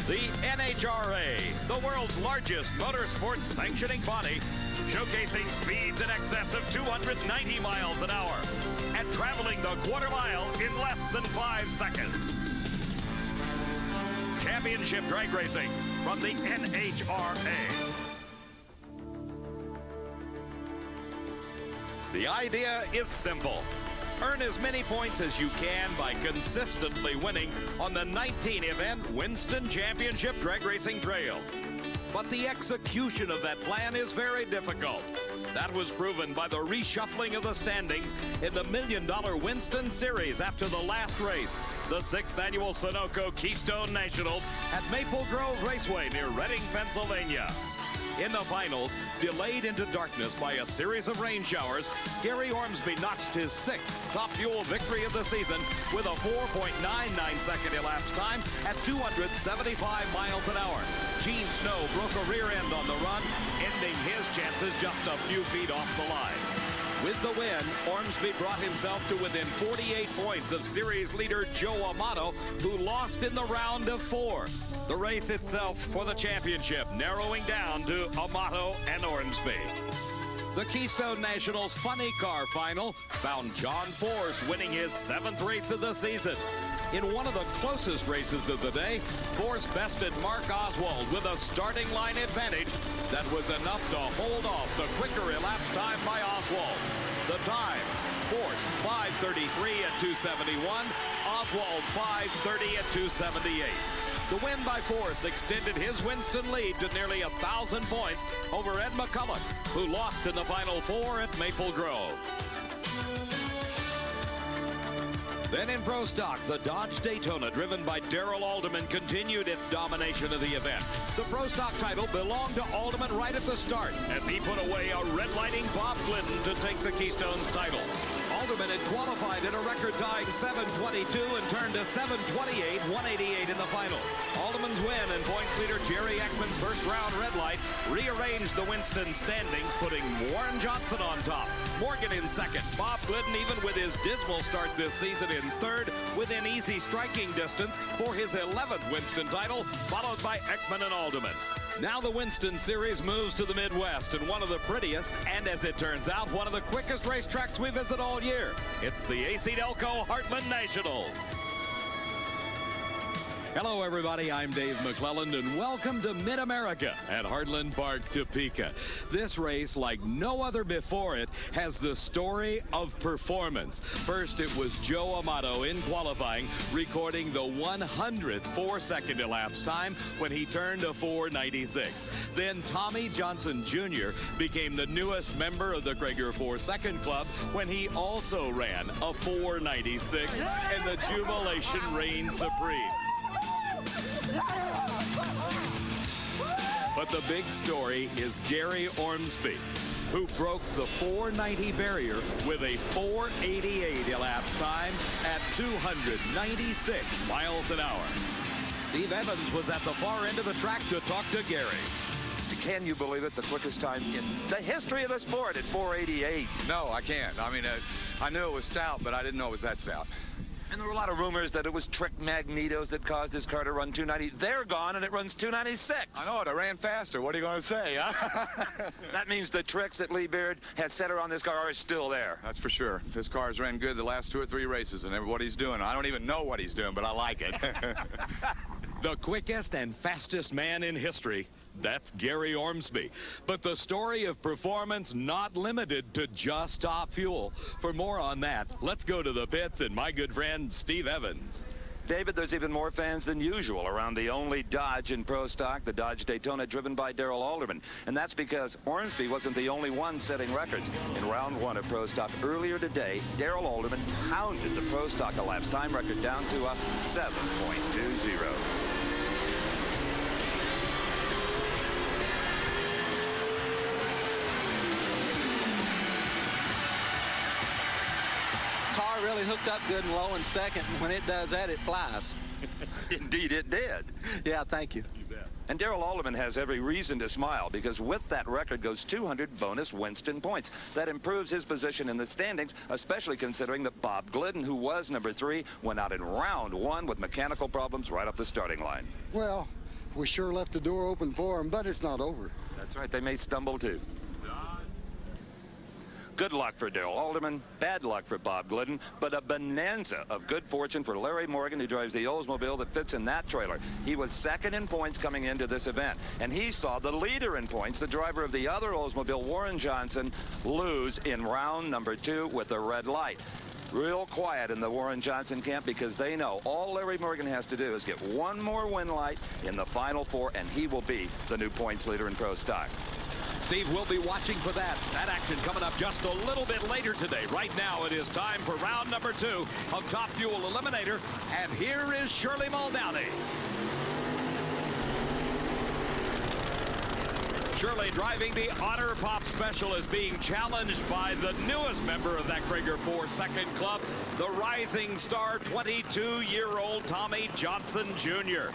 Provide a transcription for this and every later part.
The NHRA, the world's largest motorsports sanctioning body, showcasing speeds in excess of 290 miles an hour and traveling the quarter mile in less than 5 seconds. Championship drag racing from the NHRA. The idea is simple. Earn as many points as you can by consistently winning on the 19-event Winston Championship Drag Racing Trail. But the execution of that plan is very difficult. That was proven by the reshuffling of the standings in the $1 million Winston Series after the last race, the 6th annual Sunoco Keystone Nationals at Maple Grove Raceway near Reading, Pennsylvania. In the finals, delayed into darkness by a series of rain showers, Gary Ormsby notched his 6th Top Fuel victory of the season with a 4.99-second elapsed time at 275 miles an hour. Gene Snow broke a rear end on the run, ending his chances just a few feet off the line. With the win, Ormsby brought himself to within 48 points of series leader Joe Amato, who lost in the round of 4. The race itself for the championship narrowing down to Amato and Ormsby. The Keystone Nationals Funny Car Final found John Force winning his 7th race of the season. In one of the closest races of the day, Force bested Mark Oswald with a starting line advantage that was enough to hold off the quicker elapsed time by Oswald. The times: Force 5:33 at 2:71, Oswald 5:30 at 2:78. The win by Force extended his Winston lead to nearly 1,000 points over Ed McCulloch, who lost in the Final 4 at Maple Grove. Then in Pro Stock, the Dodge Daytona, driven by Darrell Alderman, continued its domination of the event. The Pro Stock title belonged to Alderman right at the start, as he put away a red-lighting Bob Glidden to take the Keystone's title. Alderman had qualified at a record-tying 7:22 and turned to 7:28, 188 in the final. Alderman's win and points leader Jerry Ekman's first-round red light rearranged the Winston standings, putting Warren Johnson on top, Morgan in second, Bob Glidden, even with his dismal start this season, in third, within easy striking distance for his 11th Winston title, followed by Ekman and Alderman. Now the Winston Series moves to the Midwest, and one of the prettiest, and as it turns out, one of the quickest racetracks we visit all year. It's the AC Delco Heartland Nationals. Hello, everybody. I'm Dave McClelland, and welcome to Mid-America at Heartland Park, Topeka. This race, like no other before it, has the story of performance. First, it was Joe Amato in qualifying, recording the 100th 4-second elapsed time when he turned a 4:96. Then Tommy Johnson Jr. became the newest member of the Krager 4-second club when he also ran a 4:96, and the jubilation reigned supreme. But the big story is Gary Ormsby, who broke the 490 barrier with a 488 elapsed time at 296 miles an hour. Steve Evans was at the far end of the track to talk to Gary. Can you believe it? The quickest time in the history of the sport at 488. No, I can't. I mean, I knew it was stout, but I didn't know it was that stout. And there were a lot of rumors that it was trick magnetos that caused his car to run 290. They're gone, and it runs 296. I know it. I ran faster. What are you going to say? Huh? That means the tricks that Lee Beard has set around this car are still there. That's for sure. This car's ran good the last 2 or 3 races, and what he's doing. I don't even know what he's doing, but I like it. The quickest and fastest man in history, that's Gary Ormsby. But the story of performance not limited to just top fuel. For more on that, let's go to the pits and my good friend Steve Evans. David, there's even more fans than usual around the only Dodge in Pro Stock, the Dodge Daytona, driven by Darrell Alderman. And that's because Ormsby wasn't the only one setting records. In round 1 of Pro Stock earlier today, Darrell Alderman pounded the Pro Stock elapsed time record down to a 7.20. Really hooked up good and low in second, and when it does that, it flies. Indeed, it did. Yeah, thank you. You bet. And Darrell Alderman has every reason to smile, because with that record goes 200 bonus Winston points. That improves his position in the standings, especially considering that Bob Glidden, who was number 3, went out in round 1 with mechanical problems right up the starting line. Well, we sure left the door open for them, but it's not over. That's right. They may stumble, too. Good luck for Darrell Alderman, bad luck for Bob Glidden, but a bonanza of good fortune for Larry Morgan, who drives the Oldsmobile that fits in that trailer. He was second in points coming into this event, and he saw the leader in points, the driver of the other Oldsmobile, Warren Johnson, lose in round number 2 with a red light. Real quiet in the Warren Johnson camp because they know all Larry Morgan has to do is get one more win light in the final 4, and he will be the new points leader in Pro Stock. Steve will be watching for that action coming up just a little bit later today. Right now, it is time for round number 2 of Top Fuel Eliminator. And here is Shirley Muldowney. Shirley driving the Honor Pop Special is being challenged by the newest member of that Krager 4 Second Club, the rising star 22-year-old Tommy Johnson Jr.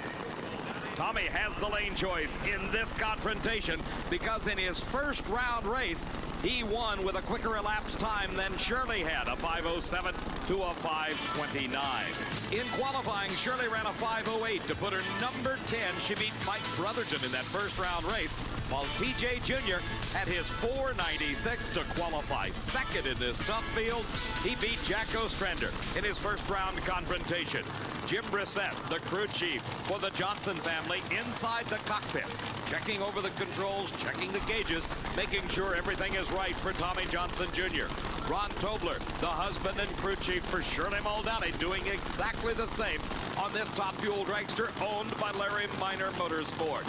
Tommy has the lane choice in this confrontation because in his first round race, he won with a quicker elapsed time than Shirley had, a 5:07 to a 5:29. In qualifying, Shirley ran a 5:08 to put her number 10. She beat Mike Brotherton in that first round race, while TJ Jr. had his 4:96 to qualify second in this tough field. He beat Jack Ostrander in his first round confrontation. Jim Brissett, the crew chief for the Johnson family, inside the cockpit, checking over the controls, checking the gauges, making sure everything is right for Tommy Johnson Jr. Ron Tobler, the husband and crew chief for Shirley Muldowney, doing exactly the same on this Top Fuel dragster owned by Larry Minor Motorsports.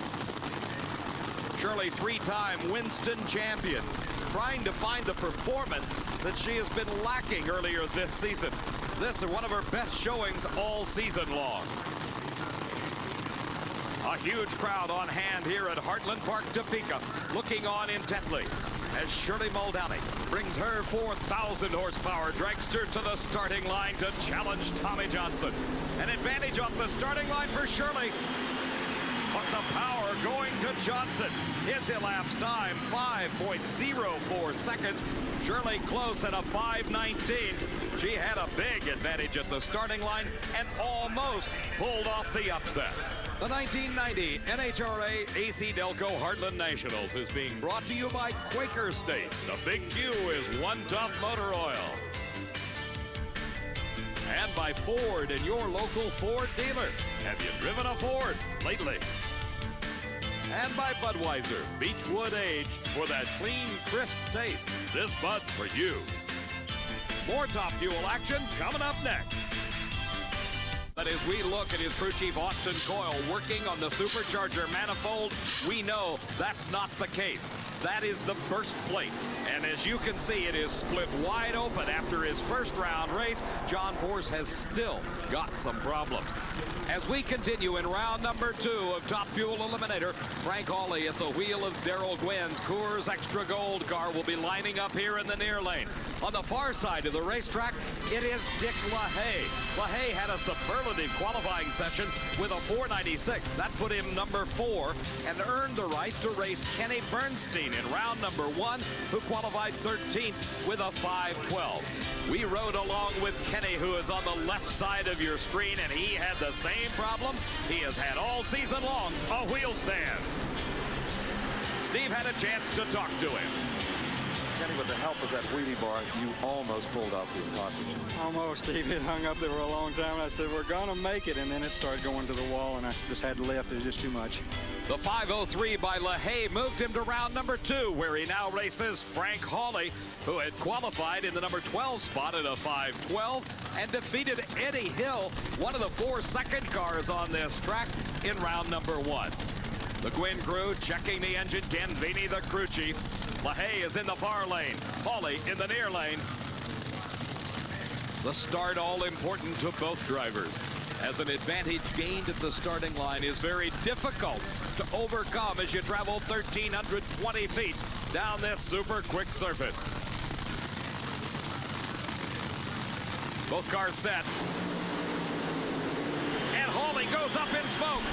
Shirley, 3-time Winston champion, trying to find the performance that she has been lacking earlier this season. This is one of her best showings all season long. A huge crowd on hand here at Heartland Park, Topeka, looking on intently as Shirley Muldowney brings her 4,000 horsepower dragster to the starting line to challenge Tommy Johnson. An advantage off the starting line for Shirley, but the power going to Johnson. His elapsed time, 5.04 seconds. Shirley close at a 5:19. She had a big advantage at the starting line and almost pulled off the upset. The 1990 NHRA AC Delco Heartland Nationals is being brought to you by Quaker State. The big Q is One Tough Motor Oil. And by Ford and your local Ford dealer. Have you driven a Ford lately? And by Budweiser, Beechwood aged for that clean, crisp taste. This Bud's for you. More Top Fuel action coming up next. But as we look at his crew chief Austin Coyle working on the supercharger manifold, we know that's not the case. That is the burst plate. And as you can see, it is split wide open after his first round race. John Force has still got some problems. As we continue in round number 2 of Top Fuel Eliminator, Frank Hawley at the wheel of Darrell Gwynn's Coors Extra Gold car will be lining up here in the near lane. On the far side of the racetrack, it is Dick LaHaie. LaHaie had a superlative qualifying session with a 4.96. That put him number 4 and earned the right to race Kenny Bernstein in round number 1, who qualified 13th with a 5.12. We rode along with Kenny, who is on the left side of your screen, and he had the same problem he has had all season long, a wheel stand. Steve had a chance to talk to him. Kenny, with the help of that wheelie bar, you almost pulled off the impossible. Almost. Steve had hung up there for a long time. I said, we're going to make it. And then it started going to the wall, and I just had to lift. It was just too much. The 5:03 by LaHaie moved him to round number 2, where he now races Frank Hawley, who had qualified in the number 12 spot at a 5.12 and defeated Eddie Hill, one of the 4 second cars on this track, in round number 1. The Gwynn crew checking the engine. Ken Vini, the crew chief. LaHaie is in the far lane. Hawley in the near lane. The start all important to both drivers, as an advantage gained at the starting line is very difficult to overcome as you travel 1,320 feet down this super quick surface. Both cars set. And Hawley goes up in smoke.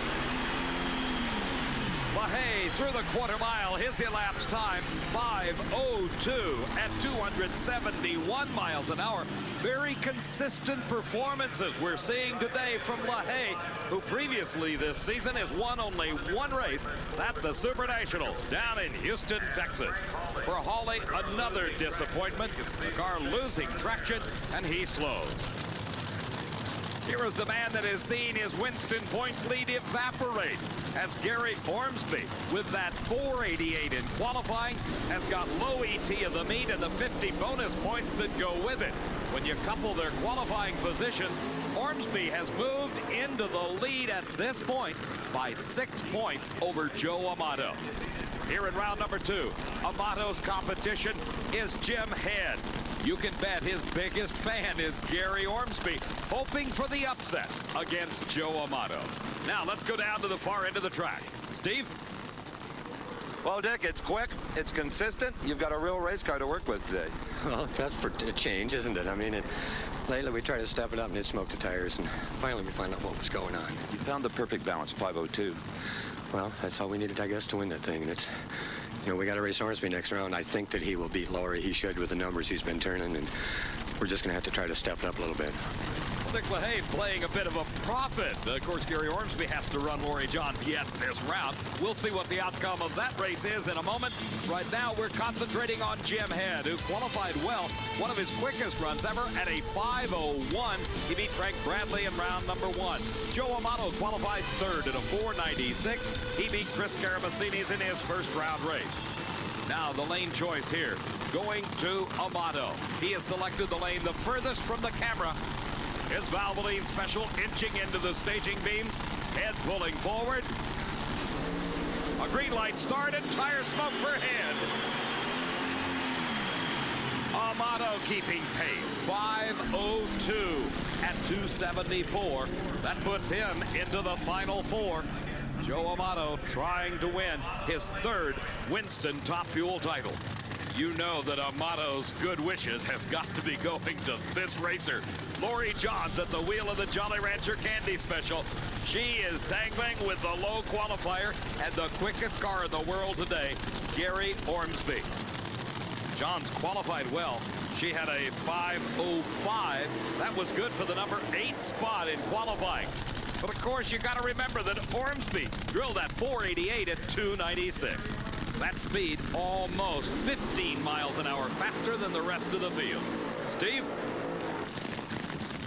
LaHaie through the quarter mile. His elapsed time 5:02 at 271 miles an hour. Very consistent performances we're seeing today from LaHaie, who previously this season has won only one race. That's the Super Nationals down in Houston, Texas. For Hawley, another disappointment. The car losing traction, and he slows. Here is the man that has seen his Winston points lead evaporate, as Gary Ormsby, with that 488 in qualifying, has got low ET of the meet and the 50 bonus points that go with it. When you couple their qualifying positions, Ormsby has moved into the lead at this point by 6 points over Joe Amato. Here in round number 2, Amato's competition is Jim Head. You can bet his biggest fan is Gary Ormsby, hoping for the upset against Joe Amato. Now let's go down to the far end of the track. Steve? Well, Dick, it's quick, it's consistent. You've got a real race car to work with today. Well, that's for a change, isn't it? I mean, lately we tried to step it up and it smoked the tires, and finally we found out what was going on. You found the perfect balance, 5:02. Well, that's all we needed, I guess, to win that thing. And it's, you know, we got to race Ormsby next round. I think that he will beat Laurie. He should with the numbers he's been turning, and we're just going to have to try to step it up a little bit. Well, Dick LaHaie playing a bit of a profit. Of course, Gary Ormsby has to run Laurie Johns yet this round. We'll see what the outcome of that race is in a moment. Right now, we're concentrating on Jim Head, who qualified well. One of his quickest runs ever at a 5:01. He beat Frank Bradley in round number 1. Joe Amato qualified third at a 4:96. He beat Chris Karamessinis in his first round race. Now the lane choice here, going to Amato. He has selected the lane the furthest from the camera. His Valvoline Special inching into the staging beams. Head pulling forward. A green light started. Tire smoke for Head. Amato keeping pace. 5:02 at 274. That puts him into the final 4. Joe Amato trying to win his 3rd Winston Top Fuel title. You know that Amato's good wishes has got to be going to this racer. Laurie Johns at the wheel of the Jolly Rancher Candy Special. She is tangling with the low qualifier and the quickest car in the world today, Gary Ormsby. Johns qualified well. She had a 5:05. That was good for the number 8 spot in qualifying. But of course, you got to remember that Ormsby drilled at 488 at 296. That speed almost 15 miles an hour faster than the rest of the field. Steve?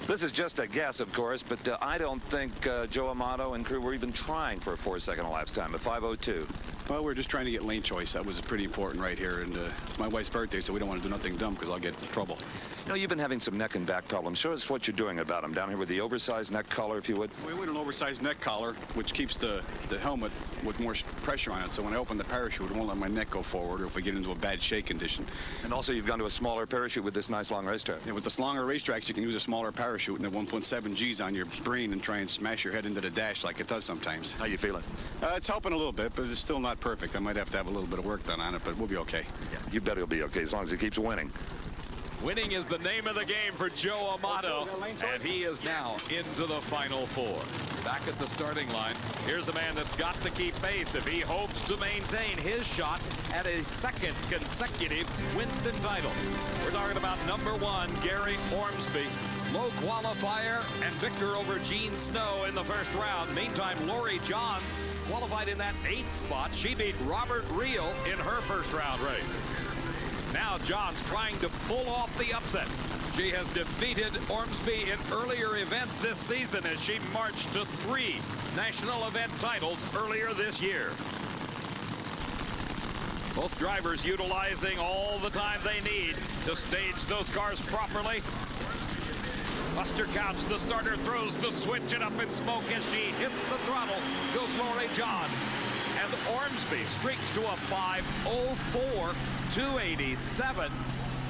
This is just a guess, of course, but I don't think Joe Amato and crew were even trying for a 4-second elapsed time, a 5:02. Well, we're just trying to get lane choice. That was pretty important right here, and it's my wife's birthday, so we don't want to do nothing dumb because I'll get in trouble. You know, you've been having some neck and back problems. Show us what you're doing about them down here with the oversized neck collar, if you would. We went an oversized neck collar, which keeps the helmet with more pressure on it, so when I open the parachute, it won't let my neck go forward or if we get into a bad shake condition. And also, you've gone to a smaller parachute with this nice long racetrack. Yeah, with the longer racetracks, you can use a smaller parachute and the 1.7 G's on your brain and try and smash your head into the dash like it does sometimes. How you feeling? It's helping a little bit, but it's still not perfect. I might have to have a little bit of work done on it, but we'll be okay. Yeah, you bet he'll be okay as long as he keeps winning. Winning is the name of the game for Joe Amato, and he is now into the final 4. Back at the starting line, here's a man that's got to keep pace if he hopes to maintain his shot at a 2nd consecutive Winston title. We're talking about number 1, Gary Ormsby. Low qualifier and victor over Gene Snow in the first round. Meantime, Laurie Johns qualified in that 8th spot. She beat Robert Reel in her first round race. Now Johns trying to pull off the upset. She has defeated Ormsby in earlier events this season as she marched to 3 national event titles earlier this year. Both drivers utilizing all the time they need to stage those cars properly. Buster Couch, the starter, throws the switch and up in smoke as she hits the throttle. Goes Laurie Johns as Ormsby streaks to a 5:04, 287.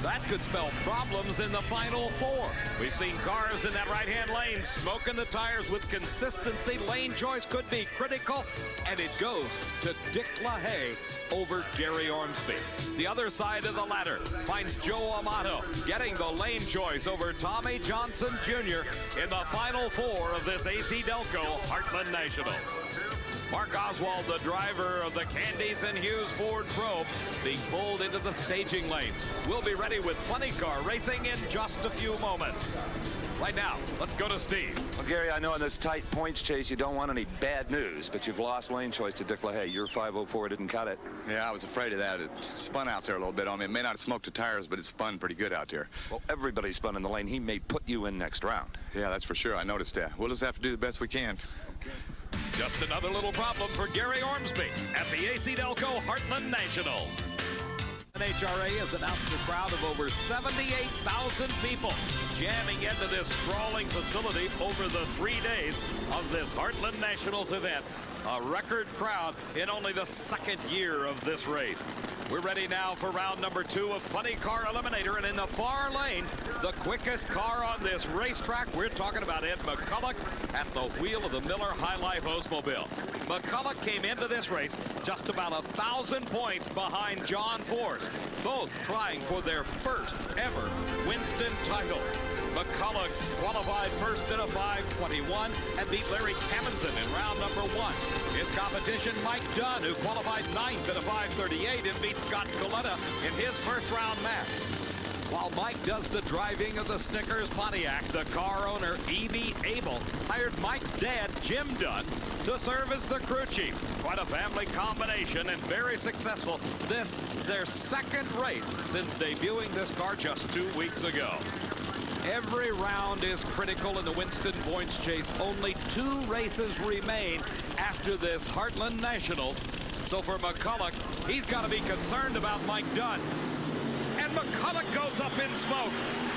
That could spell problems in the final 4. We've seen cars in that right-hand lane smoking the tires with consistency. Lane choice could be critical, and it goes to Dick LaHaie over Gary Ormsby. The other side of the ladder finds Joe Amato getting the lane choice over Tommy Johnson Jr. in the final 4 of this AC Delco Heartland Nationals. Mark Oswald, the driver of the Candies and Hughes Ford Probe, being pulled into the staging lanes. We'll be ready with funny car racing in just a few moments. Right now, let's go to Steve. Well, Gary, I know in this tight points chase you don't want any bad news, but you've lost lane choice to Dick LaHaie. Your 504 didn't cut it. Yeah, I was afraid of that. It spun out there a little bit on me. It may not have smoked the tires, but it spun pretty good out there. Well, everybody spun in the lane. He may put you in next round. Yeah, that's for sure. I noticed that. We'll just have to do the best we can. Okay. Just another little problem for Gary Ormsby at the AC Delco Heartland Nationals. NHRA has announced a crowd of over 78,000 people jamming into this sprawling facility over the 3 days of this Heartland Nationals event. A record crowd in only the second year of this race. We're ready now for round number 2 of Funny Car Eliminator, and in the far lane, the quickest car on this racetrack, we're talking about Ed McCulloch at the wheel of the Miller High Life Oldsmobile. McCulloch came into this race just about 1,000 points behind John Force, both trying for their first ever Winston title. McCulloch qualified first in a 5:21 and beat Larry Cammonson in round number 1. His competition, Mike Dunn, who qualified 9th in a 5:38 and beat Scott Coletta in his first round match. While Mike does the driving of the Snickers Pontiac, the car owner, E.B. Abel, hired Mike's dad, Jim Dunn, to serve as the crew chief. Quite a family combination and very successful. This, their second race since debuting this car just 2 weeks ago. Every round is critical in the Winston points chase. Only 2 races remain after this Heartland Nationals. So for McCulloch, he's got to be concerned about Mike Dunn. And McCulloch goes up in smoke.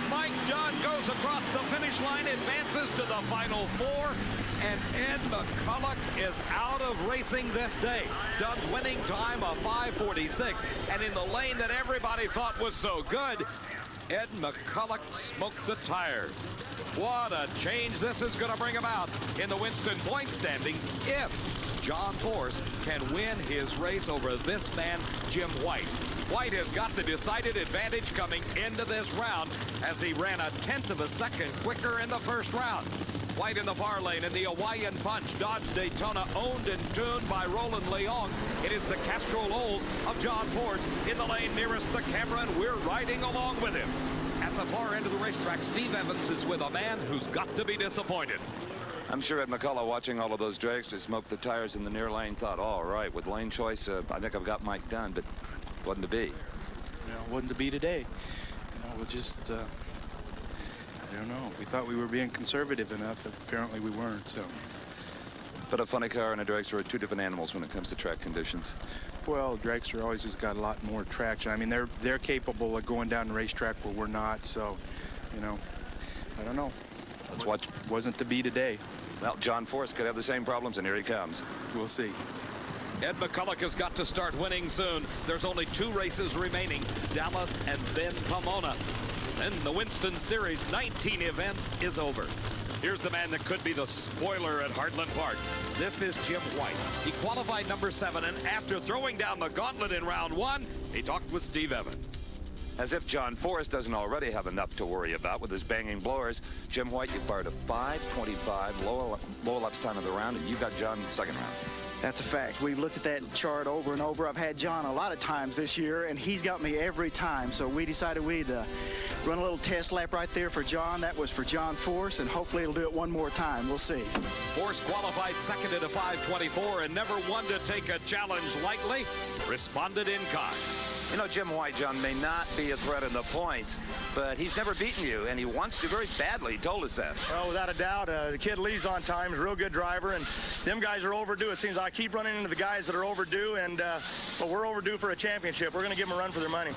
Mike Dunn goes across the finish line, advances to the final 4, and Ed McCulloch is out of racing this day. Dunn's winning time of 5:46, and in the lane that everybody thought was so good, Ed McCulloch smoked the tires. What a change this is going to bring about in the Winston point standings if John Force can win his race over this man, Jim White. White has got the decided advantage coming into this round as he ran 1/10 of a second quicker in the first round. White in the far lane, and the Hawaiian Punch Dodge Daytona, owned and tuned by Roland Leong. It is the Castrol Olds of John Force in the lane nearest the camera, and we're riding along with him. At the far end of the racetrack, Steve Evans is with a man who's got to be disappointed. I'm sure Ed McCulloch, watching all of those dragsters smoke the tires in the near lane, thought, all right, with lane choice, I think I've got Mike Dunn, but wasn't to be. You know, wasn't to be today. You know, we'll just, I don't know. We thought we were being conservative enough. Apparently we weren't, so. But a funny car and a dragster are 2 different animals when it comes to track conditions. Well, dragster always has got a lot more traction. I mean, they're capable of going down the racetrack where we're not, so, you know, I don't know. Let's watch. Wasn't to be today. Well, John Force could have the same problems, and here he comes. We'll see. Ed McCulloch has got to start winning soon. There's only 2 races remaining, Dallas and then Pomona. Then the Winston Series, 19 events, is over. Here's the man that could be the spoiler at Heartland Park. This is Jim White. He qualified number 7, and after throwing down the gauntlet in round 1, he talked with Steve Evans. As if John Force doesn't already have enough to worry about with his banging blowers, Jim White, you fired a 5:25 low elapsed time of the round, and you got John second round. That's a fact. We've looked at that chart over and over. I've had John a lot of times this year, and he's got me every time. So we decided we'd run a little test lap right there for John. That was for John Force, and hopefully it'll do it one more time. We'll see. Force qualified second at a 5:24 and never one to take a challenge lightly. Responded in kind. You know, Jim White, John, may not be a threat in the points, but he's never beaten you, and he wants to very badly. He told us that. Well, without a doubt, the kid leaves on time. He's a real good driver, and them guys are overdue. It seems I keep running into the guys that are overdue, and but we're overdue for a championship. We're going to give them a run for their money.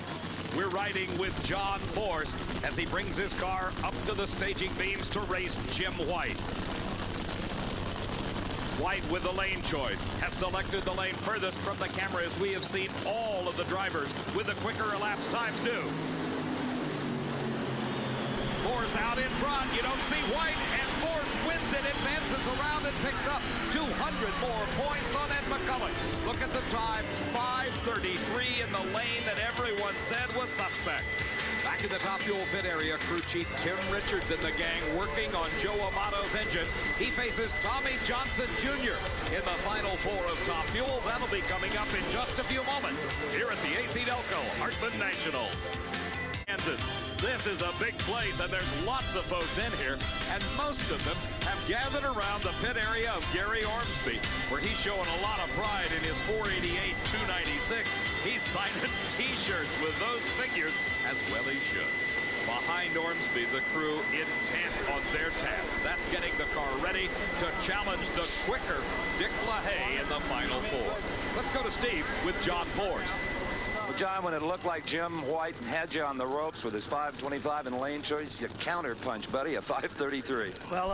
We're riding with John Force as he brings his car up to the staging beams to race Jim White. White with the lane choice has selected the lane furthest from the camera, as we have seen all of the drivers with the quicker elapsed times do. Force out in front. You don't see White, and Force wins it, advances around and picks up 200 more points on Ed McCulloch. Look at the time, 5:33 in the lane that everyone said was suspect. Back in the Top Fuel pit area, crew chief Tim Richards and the gang working on Joe Amato's engine. He faces Tommy Johnson Jr. in the final four of Top Fuel. That'll be coming up in just a few moments here at the AC Delco Heartland Nationals. Kansas. This is a big place, and there's lots of folks in here, and most of them have gathered around the pit area of Gary Ormsby, where he's showing a lot of pride in his 488 296. He's signing T-shirts with those figures, as well he should. Behind Ormsby, the crew intent on their task. That's getting the car ready to challenge the quicker Dick LaHaie in the final four. Let's go to Steve with John Force. Well, John, when it looked like Jim White had you on the ropes with his 525 and lane choice, you counter-punch, buddy, a 533. Well,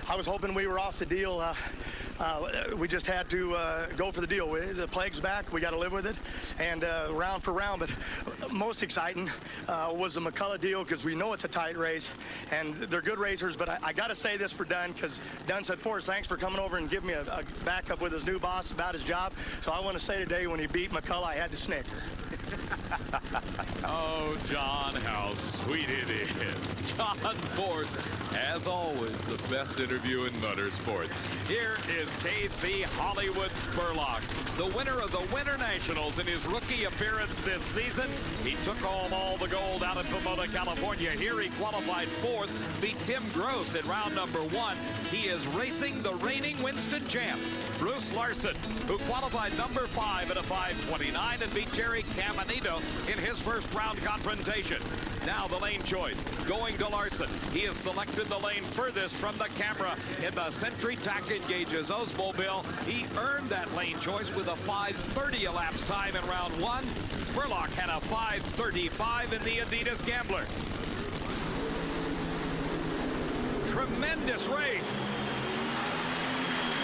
I was hoping we were off the deal. We just had to go for the deal. The plague's back. We got to live with it. And round for round. But most exciting was the McCullough deal, because we know it's a tight race. And they're good racers. But I got to say this for Dunn, because Dunn said, Forrest, thanks for coming over and giving me a backup with his new boss about his job. So I want to say today, when he beat McCullough, I had to snicker. Oh, John, how sweet it is. John Force, as always, the best interview in motorsports. Here is KC Hollywood Spurlock, the winner of the Winter Nationals in his rookie appearance this season. He took home all the gold out of Pomona, California. Here he qualified fourth, beat Tim Gross in round number one. He is racing the reigning Winston champ, Bruce Larson, who qualified number 5 at a 529 and beat Jerry Caminito in his first round confrontation. Now the lane choice going to Larson. He has selected the lane furthest from the camera in the Century Tack Engage's Oldsmobile. He earned that lane choice with a 5:30 elapsed time in round one. Spurlock had a 5:35 in the Adidas Gambler. Tremendous race.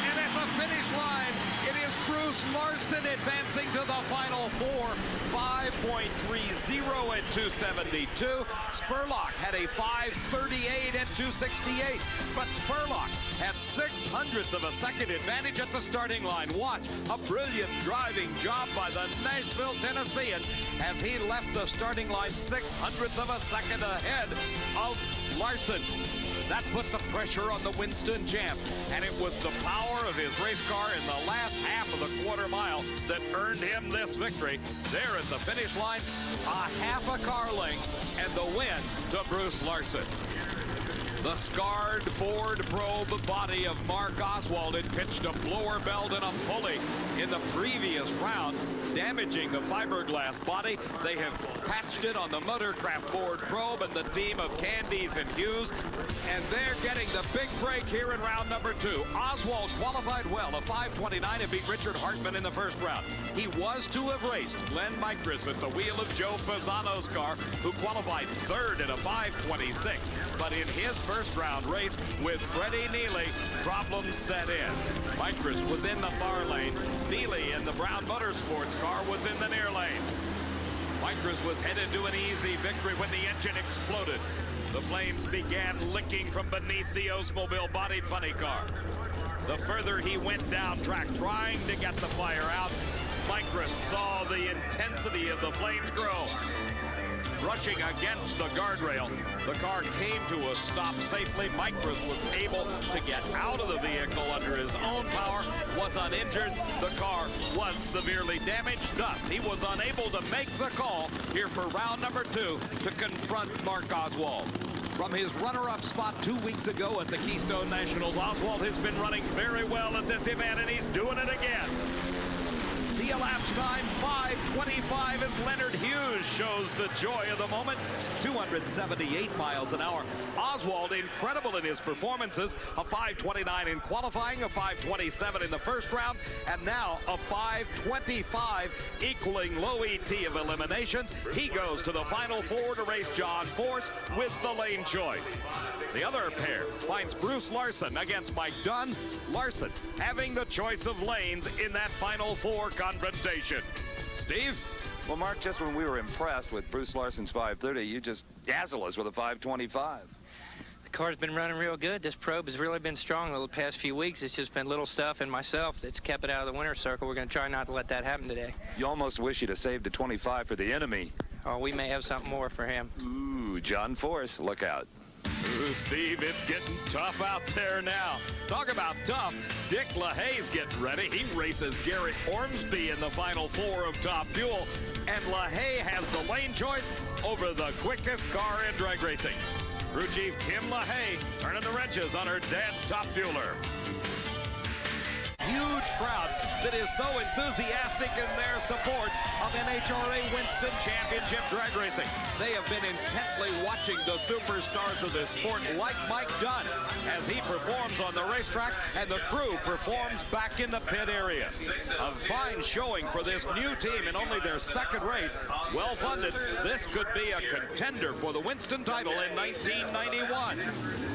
And at the finish line, it is Bruce Larson advancing to the final four. 5.30 at 272. Spurlock had a 5:38 at 268. But Spurlock had 6/100ths of a second advantage at the starting line. Watch a brilliant driving job by the Nashville Tennessean as he left the starting line 6/100ths of a second ahead of Larson. That put the pressure on the Winston champ, and it was the power of his race car in the last half of the quarter mile that earned him this victory. There at the finish line, a half a car length, and the win to Bruce Larson. The scarred Ford Probe body of Mark Oswald had pitched a blower belt and a pulley in the previous round, damaging the fiberglass body. They have patched it on the Motorcraft Ford Probe and the team of Candies and Hughes, and they're getting the big break here in round number 2. Oswald qualified well, a 5:29, and beat Richard Hartman in the first round. He was to have raced Glenn Micris at the wheel of Joe Pisano's car, who qualified third at a 5:26. But in his first round race with Freddie Neely, problems set in. Micris was in the far lane. Neely in the Brown Motorsports car was in the near lane. Micris was headed to an easy victory when the engine exploded. The flames began licking from beneath the Oldsmobile bodied funny car. The further he went down track trying to get the fire out, Micris saw the intensity of the flames grow. Rushing against the guardrail, the car came to a stop safely. Micris was able to get out of the vehicle under his own power, was uninjured. The car was severely damaged. Thus, he was unable to make the call here for round number 2 to confront Mark Oswald. From his runner-up spot 2 weeks ago at the Keystone Nationals, Oswald has been running very well at this event, and he's doing it again. The elapsed time, 5:25, as Leonard Hughes shows the joy of the moment. 278 miles an hour. Oswald, incredible in his performances. A 5:29 in qualifying, a 5:27 in the first round, and now a 5:25, equaling low ET of eliminations. He goes to the final four to race John Force with the lane choice. The other pair finds Bruce Larson against Mike Dunn. Larson having the choice of lanes in that final four confrontation. Steve? Well, Mark, just when we were impressed with Bruce Larson's 5:30, you just dazzle us with a 5:25. The car's been running real good. This probe has really been strong the past few weeks. It's just been little stuff and myself that's kept it out of the winner's circle. We're going to try not to let that happen today. You almost wish you'd have saved a 25 for the enemy. Oh, we may have something more for him. Ooh. John Force. Look out. Ooh, Steve, it's getting tough out there now. Talk about tough. Dick LaHaie's getting ready. He races Garrett Ormsby in the final four of Top Fuel. And LaHaie has the lane choice over the quickest car in drag racing. Crew Chief Kim LaHaie turning the wrenches on her dad's Top Fueler. Huge crowd that is so enthusiastic in their support of NHRA Winston Championship drag racing. They have been intently watching the superstars of this sport, like Mike Dunn, as he performs on the racetrack and the crew performs back in the pit area. A fine showing for this new team in only their second race. Well funded. This could be a contender for the Winston title in 1991.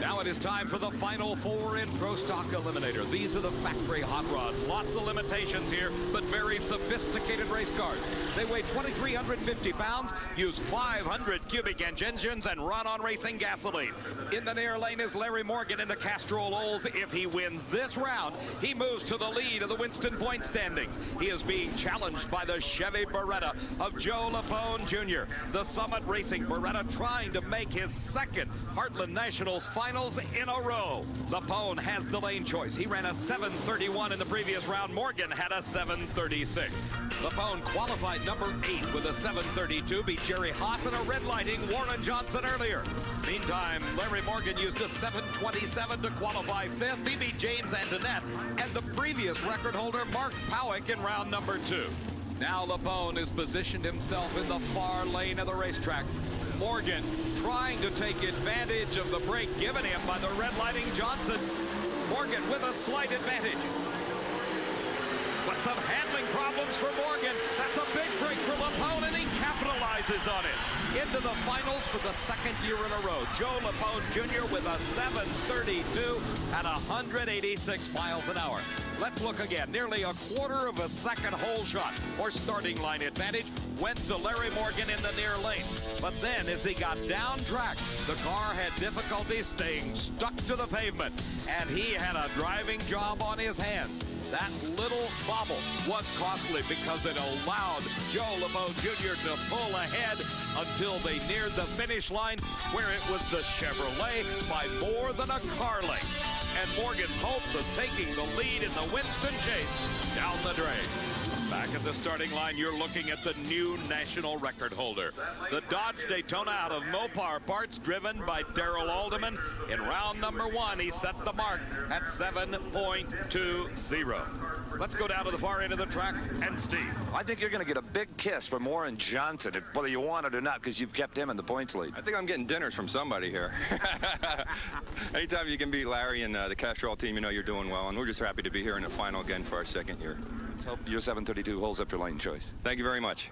Now it is time for the final four in Pro Stock Eliminator. These are the factory hot rods. Lots of limitations here, but very sophisticated race cars. They weigh 2,350 pounds, use 500 cubic inch engines, and run on racing gasoline. In the near lane is Larry Morgan in the Castrol Olds. If he wins this round, he moves to the lead of the Winston point standings. He is being challenged by the Chevy Beretta of Joe Lapone Jr. The Summit Racing Beretta trying to make his second Heartland Nationals finals in a row. Lapone has the lane choice. He ran a 7:31 in the previous round. Morgan had a 7:36. Lapone qualified number 8 with a 7:32, beat Jerry Haas in a red lighting Warren Johnson earlier. Meantime, Larry Morgan used a 7:27 to qualify 5th. He beat James Antoinette and the previous record holder Mark Powick in round number 2. Now Lapone has positioned himself in the far lane of the racetrack. Morgan trying to take advantage of the break given him by the red lighting Johnson. Morgan with a slight advantage. But some handling problems for Morgan. That's a big break for Lapone, and he capitalizes on it. Into the finals for the second year in a row. Joe Lapone Jr. with a 7:32 at 186 miles an hour. Let's look again. Nearly a quarter of a second hole shot or starting line advantage went to Larry Morgan in the near lane. But then as he got down track, the car had difficulty staying stuck to the pavement, and he had a driving job on his hands. That little bobble was costly because it allowed Joe Lapone Jr. to pull ahead until they neared the finish line, where it was the Chevrolet by more than a car length. And Morgan's hopes of taking the lead in the Winston chase down the drain. Back at the starting line, you're looking at the new national record holder. The Dodge Daytona out of Mopar Parts, driven by Darrell Alderman. In round number 1, he set the mark at 7.20. Let's go down to the far end of the track and Steve. I think you're going to get a big kiss from Warren Johnson, whether you want it or not, because you've kept him in the points lead. I think I'm getting dinners from somebody here. Anytime you can beat Larry and the Castrol team, you know you're doing well, and we're just happy to be here in the final again for our second year. Hope your 7:32 holds up your lane choice. Thank you very much.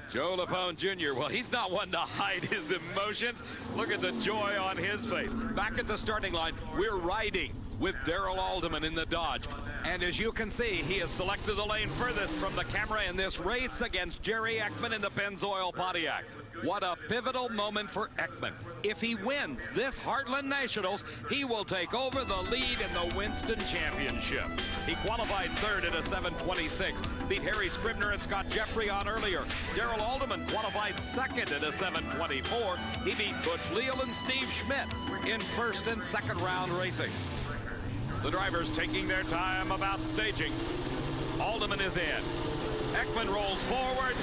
Joe Lapone Jr., well, he's not one to hide his emotions. Look at the joy on his face. Back at the starting line, we're riding with Darrell Alderman in the Dodge. And as you can see, he has selected the lane furthest from the camera in this race against Jerry Ekman in the Pennzoil Pontiac. What a pivotal moment for Ekman. If he wins this Heartland Nationals, he will take over the lead in the Winston Championship. He qualified 3rd at a 7:26, beat Harry Scribner and Scott Jeffrey on earlier. Darrell Alderman qualified 2nd at a 7:24. He beat Butch Leal and Steve Schmidt in 1st and 2nd round racing. The drivers taking their time about staging. Alderman is in. Ekman rolls forward.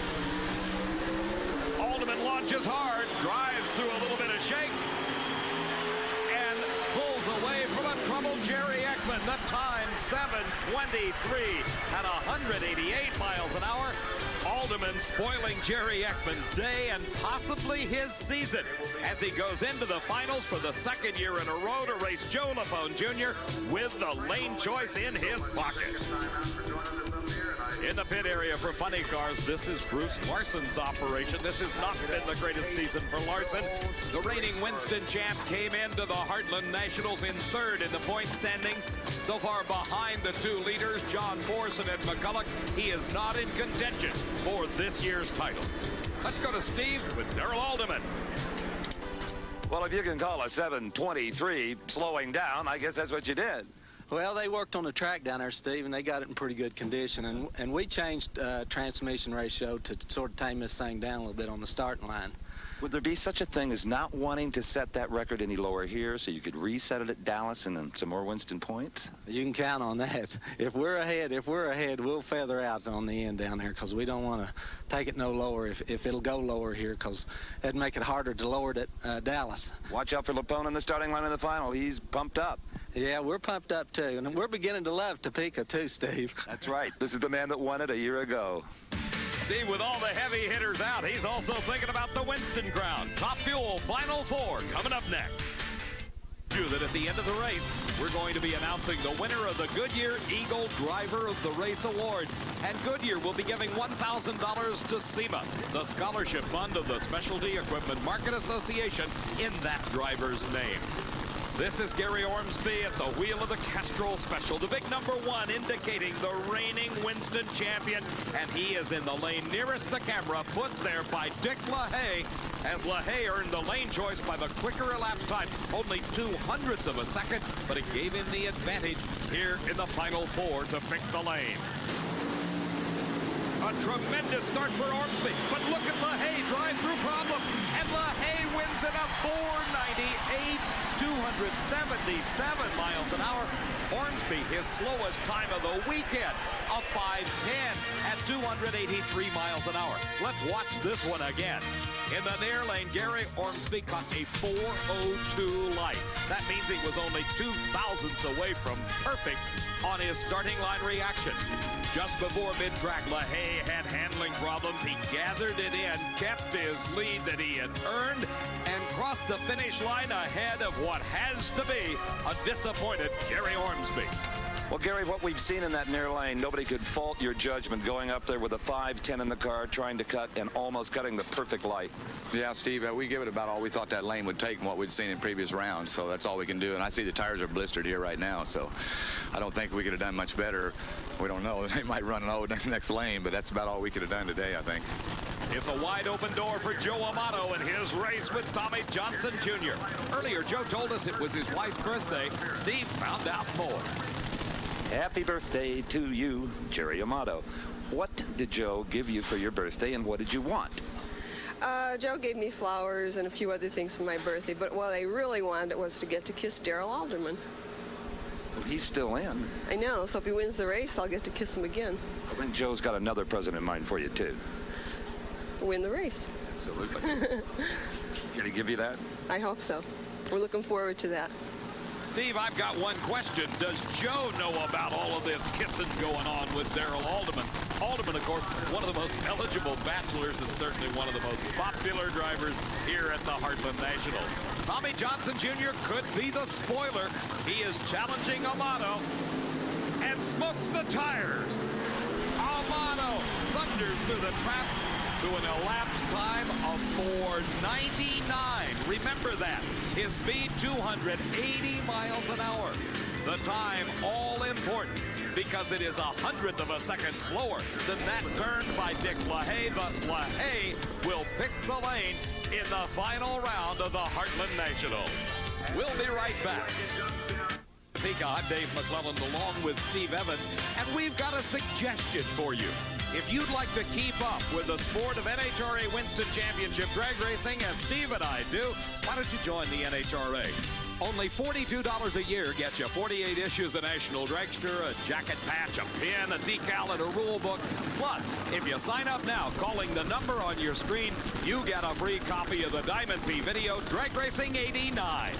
Alderman launches hard, drives through a little bit of shake, and pulls away from a troubled Jerry Ekman. The time, 7:23 at 188 miles an hour. Alderman spoiling Jerry Ekman's day and possibly his season as he goes into the finals for the second year in a row to race Joe Lapone Jr. with the lane choice in his pocket. In the pit area for funny cars, this is Bruce Larson's operation. This has not been the greatest season for Larson. The reigning Winston champ came into the Heartland Nationals in 3rd in the point standings. So far behind the 2 leaders, John Force and Ed McCulloch, he is not in contention for this year's title. Let's go to Steve with Darrell Alderman. Well, if you can call a 7:23 slowing down, I guess that's what you did. Well, they worked on the track down there, Steve, and they got it in pretty good condition. And we changed transmission ratio to sort of tame this thing down a little bit on the starting line. Would there be such a thing as not wanting to set that record any lower here so you could reset it at Dallas and then some more Winston points? You can count on that. If we're ahead, we'll feather out on the end down there because we don't want to take it no lower if it'll go lower here because that'd make it harder to lower it at Dallas. Watch out for Lapone in the starting line in the final. He's pumped up. Yeah, we're pumped up too, and we're beginning to love Topeka too, Steve. That's right. This is the man that won it a year ago. Steve, with all the heavy hitters out, he's also thinking about the Winston crown. Top Fuel Final Four coming up next. That at the end of the race, we're going to be announcing the winner of the Goodyear Eagle Driver of the Race Award. And Goodyear will be giving $1,000 to SEMA, the scholarship fund of the Specialty Equipment Market Association, in that driver's name. This is Gary Ormsby at the wheel of the Castrol Special, the big #1 indicating the reigning Winston champion, and he is in the lane nearest the camera, put there by Dick LaHaie, as LaHaie earned the lane choice by the quicker elapsed time, only 0.02 of a second, but it gave him the advantage here in the Final Four to pick the lane. A tremendous start for Ormsby, but look at LaHaie drive-through problem, and LaHaie wins in a 498, 277 miles an hour. Ormsby, his slowest time of the weekend, a 5:10 at 283 miles an hour. Let's watch this one again. In the near lane, Gary Ormsby caught a 4:02 light. That means he was only 0.02 away from perfect on his starting line reaction. Just before mid-track, LaHaie had handling problems. He gathered it in, kept his lead that he had earned, and crossed the finish line ahead of what has to be a disappointed Gary Ormsby. Well, Gary, what we've seen in that near lane, nobody could fault your judgment going up there with a 5:10 in the car, trying to cut and almost cutting the perfect light. Yeah, Steve, we give it about all we thought that lane would take and what we'd seen in previous rounds, so that's all we can do. And I see the tires are blistered here right now, so I don't think we could have done much better. We don't know. They might run low in the next lane, but that's about all we could have done today, I think. It's a wide open door for Joe Amato in his race with Tommy Johnson Jr. Earlier, Joe told us it was his wife's birthday. Steve found out more. Happy birthday to you, Jerry Amato. What did Joe give you for your birthday, and what did you want? Joe gave me flowers and a few other things for my birthday, but what I really wanted was to get to kiss Darrell Alderman. Well, he's still in. I know, so if he wins the race, I'll get to kiss him again. I think Joe's got another present in mind for you, too. To win the race. Absolutely. Can he give you that? I hope so. We're looking forward to that. Steve, I've got one question. Does Joe know about all of this kissing going on with Darrell Alderman? Alderman, of course, one of the most eligible bachelors and certainly one of the most popular drivers here at the Heartland Nationals. Tommy Johnson Jr. could be the spoiler. He is challenging Amato and smokes the tires. Amato thunders through the trap to an elapsed time of 4:99. Remember that. His speed, 280 miles an hour. The time, all important, because it is 100th of a second slower than that turned by Dick LaHaie. Thus, LaHaie will pick the lane in the final round of the Heartland Nationals. We'll be right back. Topeka, I'm Dave McClellan along with Steve Evans, and we've got a suggestion for you. If you'd like to keep up with the sport of NHRA Winston Championship drag racing, as Steve and I do, why don't you join the NHRA? Only $42 a year gets you 48 issues of National Dragster, a jacket patch, a pin, a decal, and a rule book. Plus, if you sign up now, calling the number on your screen, you get a free copy of the Diamond P Video Drag Racing 89.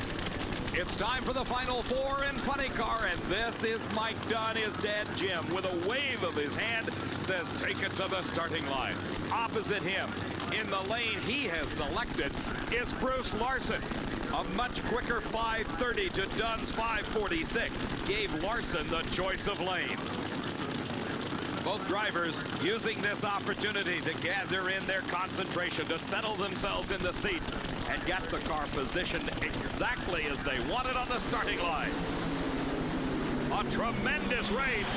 It's time for the Final Four in Funny Car, and this is Mike Dunn, his dad Jim, with a wave of his hand, says take it to the starting line. Opposite him, in the lane he has selected, is Bruce Larson. A much quicker 5:30 to Dunn's 5:46 gave Larson the choice of lanes. Both drivers using this opportunity to gather in their concentration, to settle themselves in the seat, and get the car positioned exactly as they wanted on the starting line. A tremendous race.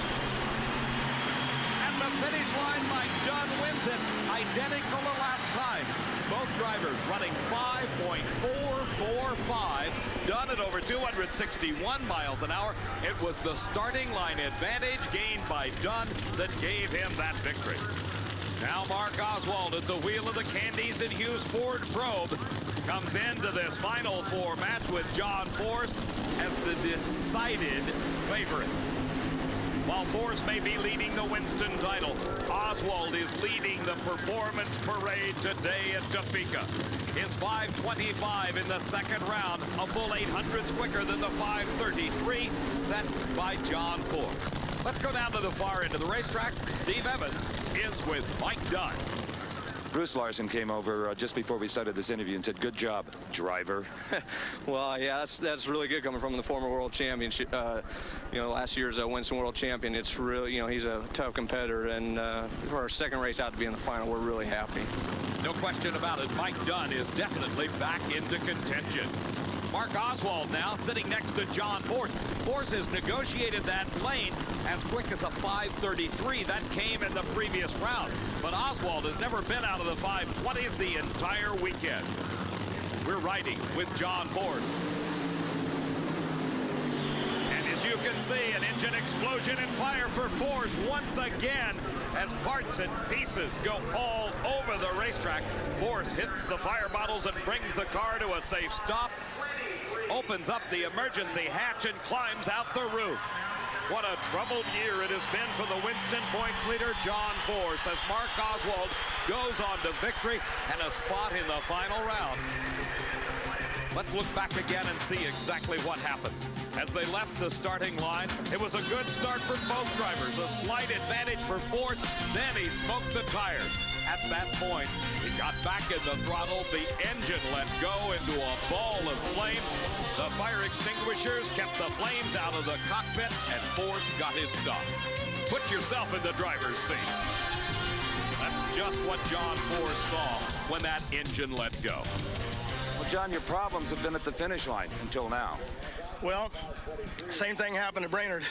And the finish line by Dunn wins it. Identical elapsed time. Both drivers running 5.445. Dunn at over 261 miles an hour. It was the starting line advantage gained by Dunn that gave him that victory. Now Mark Oswald at the wheel of the Candies and Hughes Ford Probe comes into this Final Four match with John Force as the decided favorite. While Force may be leading the Winston title, Oswald is leading the performance parade today at Topeka. His 5:25 in the second round, a full 800ths quicker than the 5:33 set by John Force. Let's go down to the far end of the racetrack. Steve Evans is with Mike Dunn. Bruce Larson came over just before we started this interview and said, "Good job, driver." Well, yeah, that's really good coming from the former world championship. You know, last year's Winston world champion. It's really, you know, he's a tough competitor, and for our second race out to be in the final, we're really happy. No question about it. Mike Dunn is definitely back into contention. Mark Oswald now sitting next to John Force. Force has negotiated that lane as quick as a 5:33. That came in the previous round. But Oswald has never been out of the 5:20s the entire weekend. We're riding with John Force. And as you can see, an engine explosion and fire for Force once again as parts and pieces go all over the racetrack. Force hits the fire bottles and brings the car to a safe stop. Opens up the emergency hatch and climbs out the roof. What a troubled year it has been for the Winston points leader, John Force, as Mark Oswald goes on to victory and a spot in the final round. Let's look back again and see exactly what happened. As they left the starting line, it was a good start for both drivers. A slight advantage for Force, then he smoked the tires. At that point, he got back in the throttle. The engine let go into a ball of flame. The fire extinguishers kept the flames out of the cockpit, and Force got it stopped. Put yourself in the driver's seat. That's just what John Force saw when that engine let go. Well, John, your problems have been at the finish line until now. Well, same thing happened to Brainerd.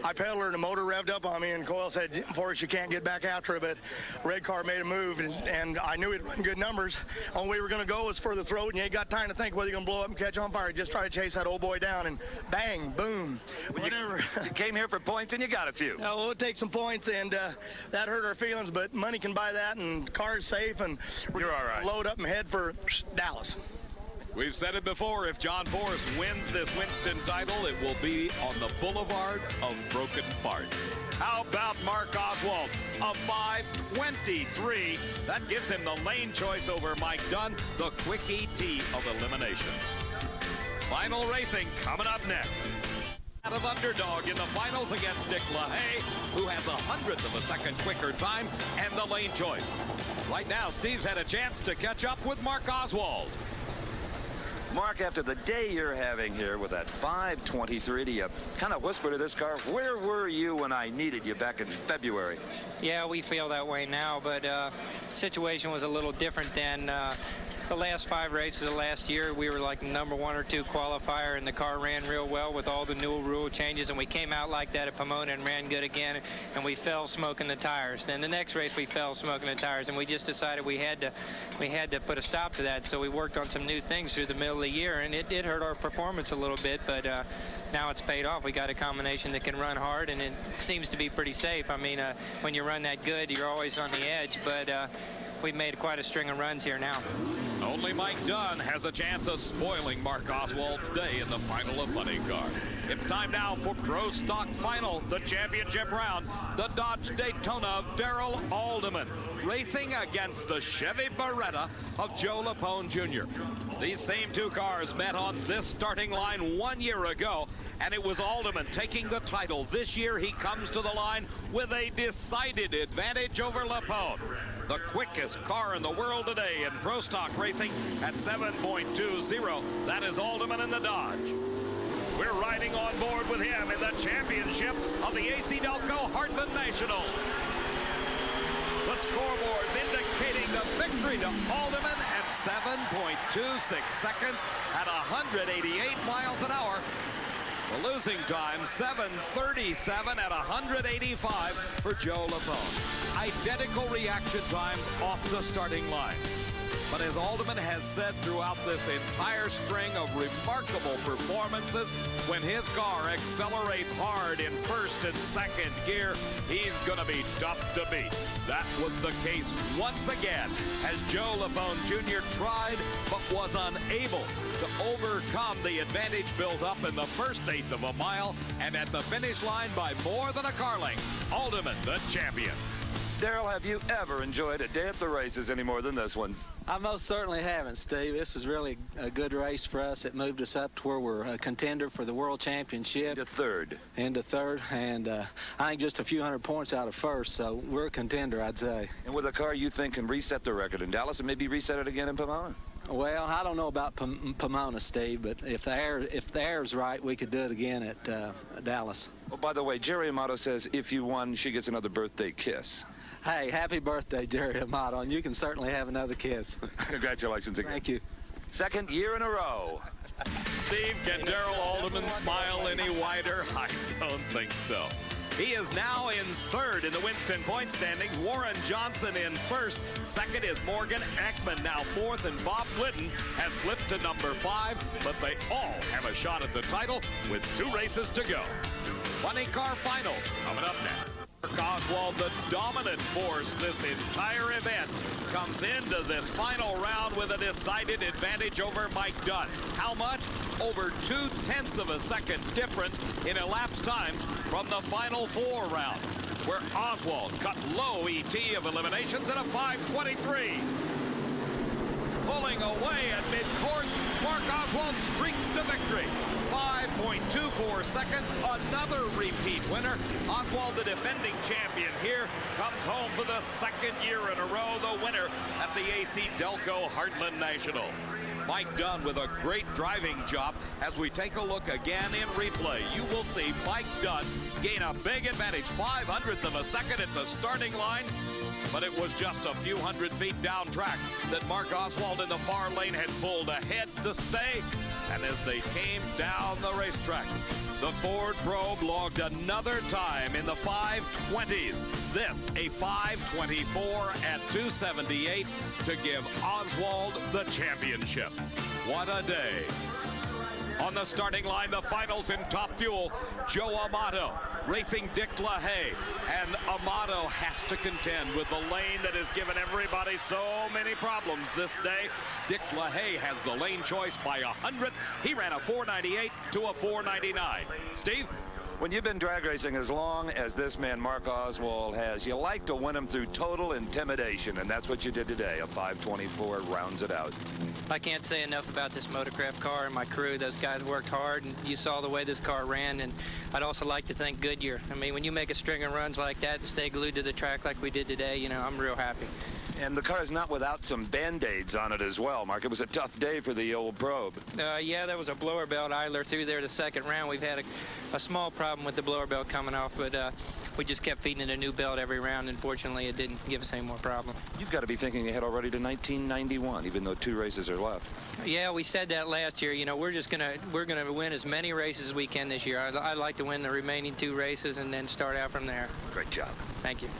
I pedaled her and the motor revved up on me, and Coyle said, "Forrest, you can't get back after her." But red car made a move, and I knew he'd run good numbers. Only way we were going to go was for the throat, and you ain't got time to think whether you're going to blow up and catch on fire. Just try to chase that old boy down, and bang, boom, whatever. You came here for points, and you got a few. Well, it takes some points, and that hurt our feelings, but money can buy that, and car's safe, and you're all right. Load up and head for Dallas. We've said it before, if John Force wins this Winston title, it will be on the boulevard of broken parts. How about Mark Oswald? A 5:23. That gives him the lane choice over Mike Dunn, the quick ET of eliminations. Final racing coming up next. Out of underdog in the finals against LaHaie, who has 100th of a second quicker time and the lane choice. Right now, Steve's had a chance to catch up with Mark Oswald. Mark, after the day you're having here with that 5:23, do you kind of whisper to this car, "Where were you when I needed you back in February?" Yeah, we feel that way now, but situation was a little different than the last 5 races of last year. We were like number 1 or 2 qualifier, and the car ran real well with all the new rule changes, and we came out like that at Pomona and ran good again, and we fell smoking the tires. Then the next race we fell smoking the tires, and we just decided we had to put a stop to that. So we worked on some new things through the middle of the year, and it did hurt our performance a little bit, but now it's paid off. We got a combination that can run hard, and it seems to be pretty safe. I mean, when you run that good, you're always on the edge, but we've made quite a string of runs here now. Only Mike Dunn has a chance of spoiling Mark Oswald's day in the final of Funny Car. It's time now for Pro Stock Final, the championship round. The Dodge Daytona of Darrell Alderman, racing against the Chevy Beretta of Joe Lapone Jr. These same 2 cars met on this starting line 1 year ago, and it was Alderman taking the title. This year, he comes to the line with a decided advantage over Lapone. The quickest car in the world today in Pro Stock racing at 7.20. That is Alderman in the Dodge. We're riding on board with him in the championship of the AC Delco Heartland Nationals. The scoreboards indicating the victory to Alderman at 7.26 seconds at 188 miles an hour. The losing time, 7:37 at 185 for Joe Lapone. Identical reaction times off the starting line. But as Alderman has said throughout this entire string of remarkable performances, when his car accelerates hard in first and second gear, he's going to be tough to beat. That was the case once again as Joe Lapone Jr. tried but was unable to overcome the advantage built up in the first eighth of a mile, and at the finish line by more than a car length, Alderman the champion. Daryl, have you ever enjoyed a day at the races any more than this one? I most certainly haven't, Steve. This is really a good race for us. It moved us up to where we're a contender for the World Championship. Into third. Into third, and I think just a few hundred points out of first, so we're a contender, I'd say. And with a car you think can reset the record in Dallas and maybe reset it again in Pomona? Well, I don't know about Pomona, Steve, but if the air's right, we could do it again at Dallas. Oh, by the way, Jerry Amato says if you won, she gets another birthday kiss. Hey, happy birthday, Jerry Amato, and you can certainly have another kiss. Congratulations again. Thank you. Second year in a row. Steve, can Daryl Alderman smile any wider? I don't think so. He is now in third in the Winston point standings. Warren Johnson in first. Second is Morgan Ekman, now fourth, and Bob Glidden has slipped to number 5, but they all have a shot at the title with 2 races to go. 20-car final coming up next. Oswald, the dominant force this entire event, comes into this final round with a decided advantage over Mike Dunn. How much? Over 0.2 of a second difference in elapsed time from the final 4 round, where Oswald cut low ET of eliminations at a 5:23. Pulling away at mid-course, Mark Oswald streaks to victory. 5.24 seconds, another repeat winner. Oswald, the defending champion here, comes home for the second year in a row, the winner at the AC Delco Heartland Nationals. Mike Dunn with a great driving job. As we take a look again in replay, you will see Mike Dunn gain a big advantage, 0.05 of a second at the starting line. But it was just a few hundred feet down track that Mark Oswald in the far lane had pulled ahead to stay. And as they came down the racetrack, the Ford Probe logged another time in the 5:20s. This a 5:24 at 278 to give Oswald the championship. What a day. On the starting line, the finals in Top Fuel, Joe Amato racing Dick LaHaie. And Amato has to contend with the lane that has given everybody so many problems this day. Dick LaHaie has the lane choice by 100th. He ran a 498 to a 499. Steve? When you've been drag racing as long as this man, Mark Oswald, has, you like to win him through total intimidation, and that's what you did today. A 5:24 rounds it out. I can't say enough about this motocraft car and my crew. Those guys worked hard, and you saw the way this car ran. And I'd also like to thank Goodyear. I mean, when you make a string of runs like that and stay glued to the track like we did today, you know, I'm real happy. And the car is not without some Band-Aids on it as well, Mark. It was a tough day for the old Probe. Yeah, there was a blower belt idler through there the second round. We've had a small problem with the blower belt coming off, but we just kept feeding it a new belt every round. Unfortunately, it didn't give us any more problem. You've got to be thinking ahead already to 1991, even though 2 races are left. Yeah, we said that last year. You know, we're gonna win as many races as we can this year. I'd like to win the remaining 2 races and then start out from there. Great job. Thank you.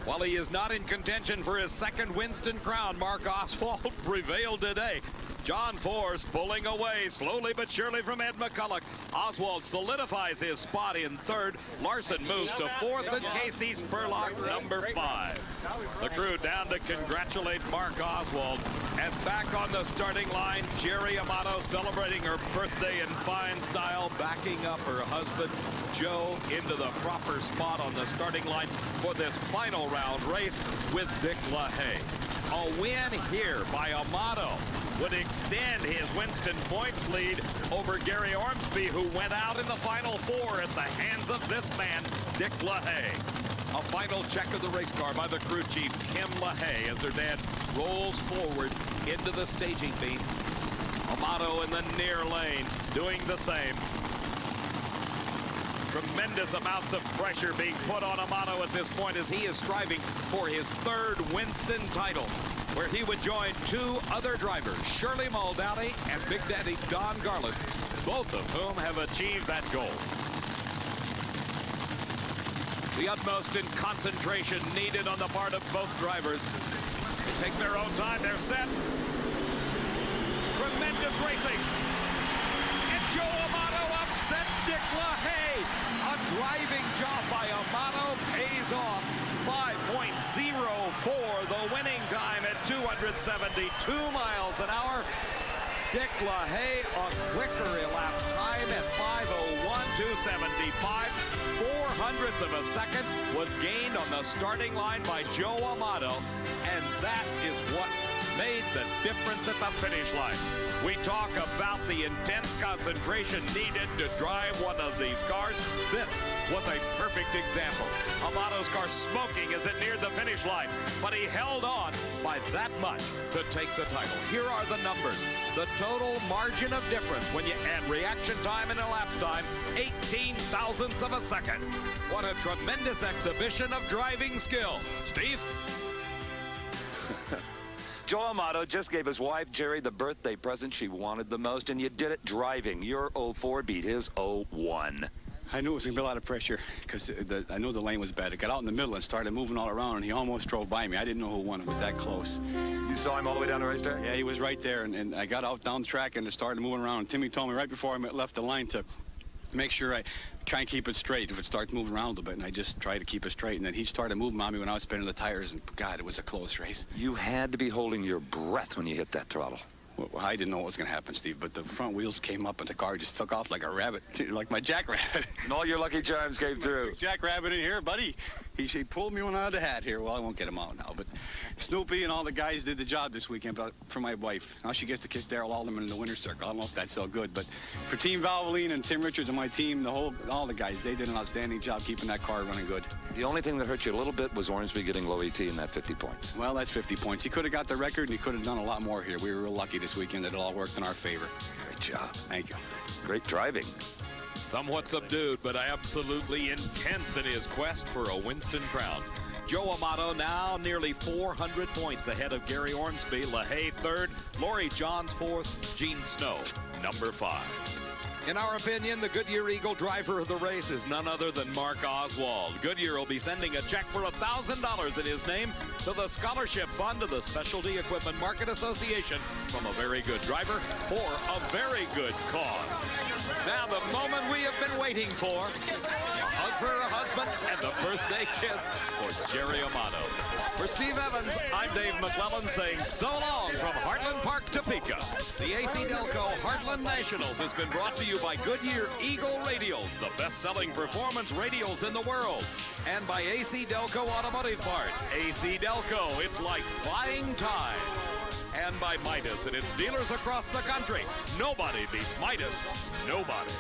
While he is not in contention for his second Winston crown, Mark Oswald prevailed today. John Force pulling away slowly but surely from Ed McCulloch. Oswald solidifies his spot in third. Larson moves to fourth, and Casey Spurlock number 5. The crew down to congratulate Mark Oswald. As back on the starting line, Jerry Amato celebrating her birthday in fine style, backing up her husband Joe into the proper spot on the starting line for this final round race with Dick LaHaie. A win here by Amato would extend his Winston points lead over Gary Ormsby, who went out in the final 4 at the hands of this man, Dick LaHaie. A final check of the race car by the crew chief, Kim LaHaie, as her dad rolls forward into the staging beam. Amato in the near lane doing the same. Tremendous amounts of pressure being put on Amato at this point as he is striving for his 3rd Winston title, where he would join 2 other drivers, Shirley Muldowney and Big Daddy Don Garland, both of whom have achieved that goal. The utmost in concentration needed on the part of both drivers. take their own time. They're set. Tremendous racing. And Joe Amato upsets Dick LaHaie. A driving job by Amato pays off. 5.04 the winning time at 272 miles an hour. Dick LaHaie a quicker elapsed time at 5:01.275. 0.04 of a second was gained on the starting line by Joe Amato, and that is what made the difference at the finish line. We talk about the intense concentration needed to drive one of these cars. This was a perfect example. Amato's car smoking as it neared the finish line, but he held on by that much to take the title. Here are the numbers. The total margin of difference when you add reaction time and elapsed time, 18 thousandths of a second. What a tremendous exhibition of driving skill. Steve? Joe Amato just gave his wife, Jerry, the birthday present she wanted the most, and you did it driving. Your 04 beat his 01. I knew it was going to be a lot of pressure because I knew the lane was bad. It got out in the middle and started moving all around, and he almost drove by me. I didn't know who won. It was that close. You saw him all the way down the racetrack? Yeah, he was right there, and I got out down the track, and it started moving around. And Timmy told me right before I left the line to make sure I try and keep it straight if it starts moving around a little bit, and I just tried to keep it straight. And then he started moving on me when I was spinning the tires, and God, it was a close race. You had to be holding your breath when you hit that throttle. Well, I didn't know what was going to happen, Steve, but the front wheels came up and the car just took off like a rabbit, like my jackrabbit. And all your lucky charms came through. Jackrabbit in here, buddy. He pulled me one out of the hat here. Well, I won't get him out now, but Snoopy and all the guys did the job this weekend for my wife. Now she gets to kiss Darrell Alderman in the winner's circle. I don't know if that's so good, but for Team Valvoline and Tim Richards and my team, all the guys, they did an outstanding job keeping that car running good. The only thing that hurt you a little bit was Ormsby getting low ET in that 50 points. Well, that's 50 points. He could have got the record, and he could have done a lot more here. We were real lucky this weekend that it all worked in our favor. Great job. Thank you. Great driving. Somewhat subdued, but absolutely intense in his quest for a Winston crown. Joe Amato now nearly 400 points ahead of Gary Ormsby, LaHaie third, Laurie Johns fourth, Gene Snow number 5. In our opinion, the Goodyear Eagle driver of the race is none other than Mark Oswald. Goodyear will be sending a check for $1,000 in his name to the Scholarship Fund of the Specialty Equipment Market Association from a very good driver for a very good cause. Now, the moment we have been waiting for, a hug for her husband and the birthday kiss for Jerry Amato. For Steve Evans, I'm Dave McClellan saying so long from Heartland Park, Topeka. The AC Delco Heartland Nationals has been brought to you by Goodyear Eagle Radials, the best-selling performance radials in the world, and by AC Delco Automotive Parts. AC Delco, it's like buying time. And by Midas and its dealers across the country. Nobody beats Midas. Nobody.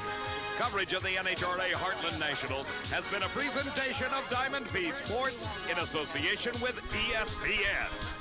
Coverage of the NHRA Heartland Nationals has been a presentation of Diamond V Sports in association with ESPN.